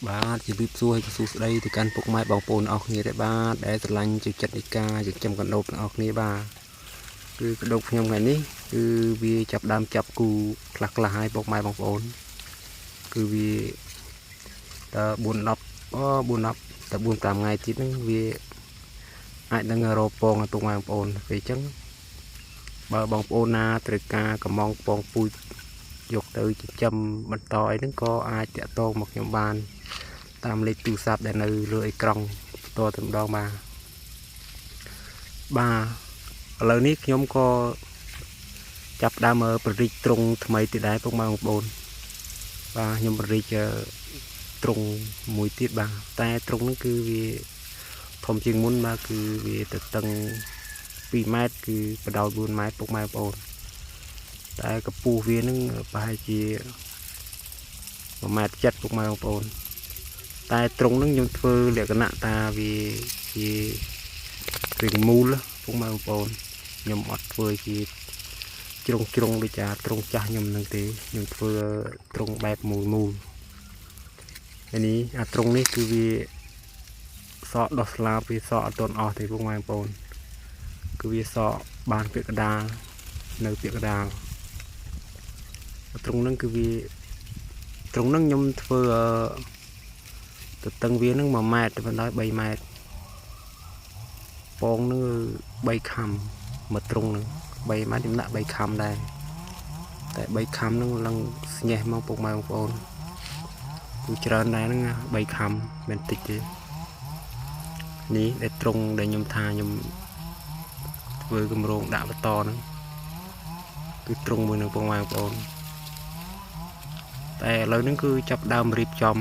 បាទជម្រាបសួរឲ្យសួស្តីទៅកាន់ពុកម៉ែបងប្អូនអស់គ្នាដែរបាទដែលស្រឡាញ់ជឿចិត្តនៃការចិញ្ចឹមកណ្ដូបទាំងអស់គ្នាបាទគឺកណ្ដូបខ្ញុំថ្ងៃនេះគឺវាចាប់ដើមចាប់គូខ្លះឲ្យពុកម៉ែបងប្អូនគឺវាដល់4 10តែ4 5ថ្ងៃទៀតហ្នឹងវាអាចនឹងរកពងឲ្យពុកម៉ែបងប្អូនពេលអញ្ចឹងបើបងប្អូនណាត្រូវការកំងពងពូជយកទៅចិញ្ចឹមបន្តអីហ្នឹងក៏អាចតាក់ទងមកខ្ញុំបានតាមលេខទូរស័ព្ទដែលនៅលើអេក្រង់ផ្ទាល់តែម្ដងបាទឥឡូវនេះខ្ញុំក៏ចាប់ដើមប្ររិចត្រង់ថ្មីទៀតដែរពុកម៉ែបងប្អូនបាទខ្ញុំប្ររិចត្រង់មួយទៀតបាទតែត្រង់ហ្នឹងគឺវាធំជាងមុនបាទគឺវាទៅតឹង2 ម៉ែត្រគឺបដោត4 ម៉ែត្រពុកម៉ែបងប្អូនតែកម្ពស់វានឹងប្រហែលជា1.7 ម៉ែត្រពុកម៉ែបងប្អូនតែត្រង់ហ្នឹងខ្ញុំធ្វើលក្ខណៈថាវាជារាងមូលពុកម៉ែបងប្អូនខ្ញុំអត់ធ្វើជាជ្រុងដូចត្រង់ចាស់ខ្ញុំហ្នឹងទេខ្ញុំធ្វើត្រង់បែបមូលនេះអាត្រង់នេះគឺវាសក់ដោះស្លាបវាសក់អត់ទាន់អស់ទេពុកម៉ែបងប្អូនគឺវាសក់បានពាក់កណ្ដាលនៅពាក់កណ្ដាលត្រង់ហ្នឹងគឺវាត្រង់ហ្នឹងខ្ញុំធ្វើទៅតឹងវាហ្នឹង1 ម៉ែត្រទៅបណ្ដោយ3 ម៉ែត្រពងហ្នឹង3 ខាំមកត្រង់ហ្នឹង3 ម៉ែត្រខ្ញុំដាក់3 ខាំដែរតែ3 ខាំហ្នឹងឡើងស្ញេះមកពុកម៉ែបងប្អូនគឺច្រើនដែរហ្នឹង3 ខាំមិនតិចទេនេះដែលត្រង់ដែលខ្ញុំថាខ្ញុំធ្វើគម្រោងដាក់បន្តហ្នឹងគឺត្រង់មួយនឹងពុកម៉ែបងប្អូនតែឥឡូវហ្នឹងគឺចាប់ដើមរៀបចំ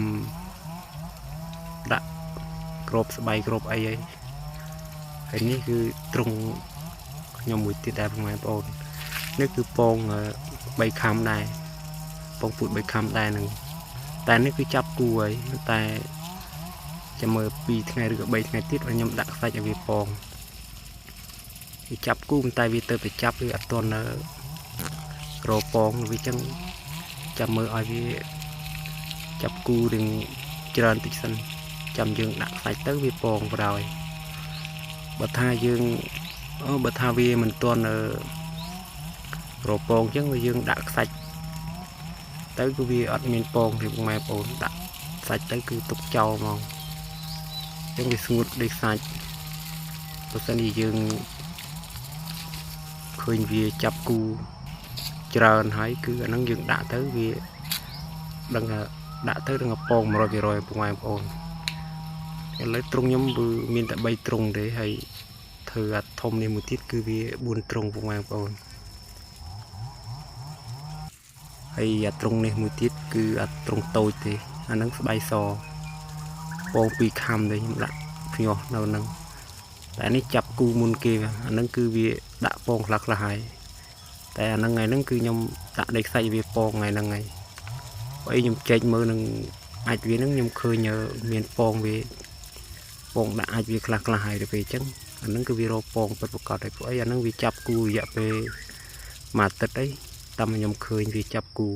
ដាក់ក្របស្បៃក្របអីហើយនេះគឺត្រង់ខ្ញុំមួយទៀតដែរពុកម៉ែបងប្អូននេះគឺពង3 ខាំដែរពងពូជ3 ខាំដែរហ្នឹងតែនេះគឺចាប់គូហើយតែចាំមើល2 ថ្ងៃឬក៏3 ថ្ងៃទៀតខ្ញុំដាក់ខ្សាច់ឲ្យវាពងវាចាប់គូតែវាទៅចាប់វាអត់ទាន់រកពងវាចឹងចាំមើលឲ្យវាចាប់គូរឿងច្រើនតិចសិនចាំយើងដាក់ខ្សាច់ទៅវាពងបដ ாய் បើថាវាមិនទាន់រកពងចឹងយើងដាក់ខ្សាច់ទៅគឺវាអត់មានពងទេពុកម៉ែបងប្អូនដាក់ខ្សាច់ទៅគឺទុកចោលហ្មងចឹងវាស្ងួតដូចខ្សាច់បើសិនជាយើងឃើញវាចាប់គូច្រើនហើយគឺអាហ្នឹងយើងដាក់ទៅវាដឹងថាដាក់ទៅនឹងពង 100% ពុកម៉ែបងប្អូនឥឡូវត្រង់ខ្ញុំគឺមានតែ3 ត្រង់ទេហើយធ្វើអាធំនេះមួយទៀតគឺវា4 ត្រង់ពុកម៉ែបងប្អូនហើយអាត្រង់នេះមួយទៀតគឺអាត្រង់តូចទេអាហ្នឹងស្បៃសពង2 ខាំទេខ្ញុំដាក់ភ្ញាស់នៅហ្នឹងតែនេះចាប់គូមុនគេអាហ្នឹងគឺវាដាក់ពងខ្លះហើយតែអាហ្នឹងថ្ងៃហ្នឹងគឺខ្ញុំដាក់ដីខ្សាច់វាពងថ្ងៃហ្នឹងហើយបើខ្ញុំចែកមើលនឹងអាចវាហ្នឹងខ្ញុំឃើញមានពងវាពងដាក់អាចវាខ្លះហើយទៅពេលអញ្ចឹងអាហ្នឹងគឺវារកពងពិតប្រាកដហើយពួកអីអាហ្នឹងវាចាប់គូរយៈពេល1 អាទិត្យអីតាមខ្ញុំឃើញវាចាប់គូ